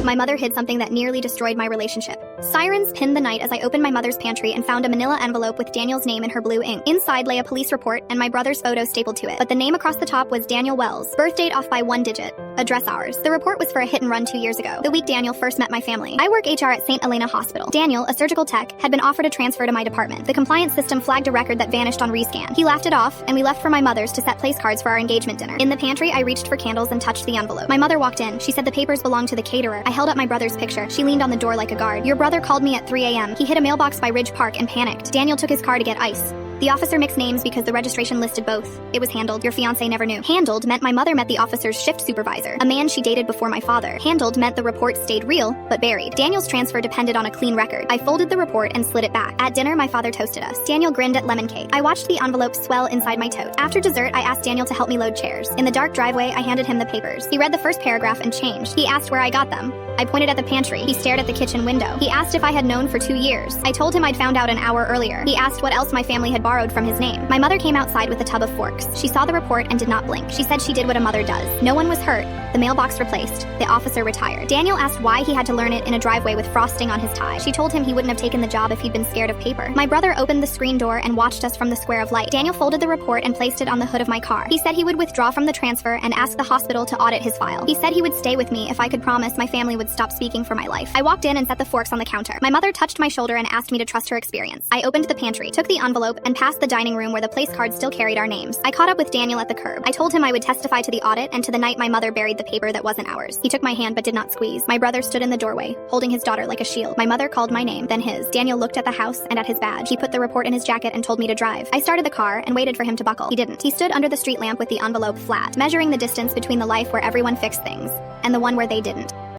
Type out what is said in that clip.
My mother hid something that nearly destroyed my relationship. Sirens pinned the night as I opened my mother's pantry and found a manila envelope with Daniel's name in her blue ink. Inside lay a police report and my brother's photo stapled to it, but the name across the top was Daniel Wells. Birth date off by 1 digit. Address ours. The report was for a hit and run 2 years ago, the week Daniel first met my family. I work HR at St. Elena Hospital. Daniel, a surgical tech, had been offered a transfer to my department. The compliance system flagged a record that vanished on rescan. He laughed it off, and we left for my mother's to set place cards for our engagement dinner. In the pantry, I reached for candles and touched the envelope. My mother walked in. She said the papers belonged to the caterer. I held up my brother's picture. She leaned on the door like a guard. Your brother called me at 3 a.m. He hit a mailbox by Ridge Park and panicked. Daniel took his car to get ice. The officer mixed names because the registration listed both. It was handled. Your fiancé never knew. Handled meant my mother met the officer's shift supervisor, a man she dated before my father. Handled meant the report stayed real, but buried. Daniel's transfer depended on a clean record. I folded the report and slid it back. At dinner, my father toasted us. Daniel grinned at lemon cake. I watched the envelope swell inside my tote. After dessert, I asked Daniel to help me load chairs. In the dark driveway, I handed him the papers. He read the first paragraph and changed. He asked where I got them. I pointed at the pantry. He stared at the kitchen window. He asked if I had known for 2 years. I told him I'd found out an hour earlier. He asked what else my family had borrowed from his name. My mother came outside with a tub of forks. She saw the report and did not blink. She said she did what a mother does. No one was hurt. The mailbox replaced. The officer retired. Daniel asked why he had to learn it in a driveway with frosting on his tie. She told him he wouldn't have taken the job if he'd been scared of paper. My brother opened the screen door and watched us from the square of light. Daniel folded the report and placed it on the hood of my car. He said he would withdraw from the transfer and ask the hospital to audit his file. He said he would stay with me if I could promise my family would stop speaking for my life. I walked in and set the forks on the counter. My mother touched my shoulder and asked me to trust her experience. I opened the pantry, took the envelope, and passed the dining room where the place card still carried our names. I caught up with Daniel at the curb. I told him I would testify to the audit and to the night my mother buried the paper that wasn't ours. He took my hand but did not squeeze. My brother stood in the doorway, holding his daughter like a shield. My mother called my name, then his. Daniel looked at the house and at his badge. He put the report in his jacket and told me to drive. I started the car and waited for him to buckle. He didn't. He stood under the street lamp with the envelope flat, measuring the distance between the life where everyone fixed things and the one where they didn't.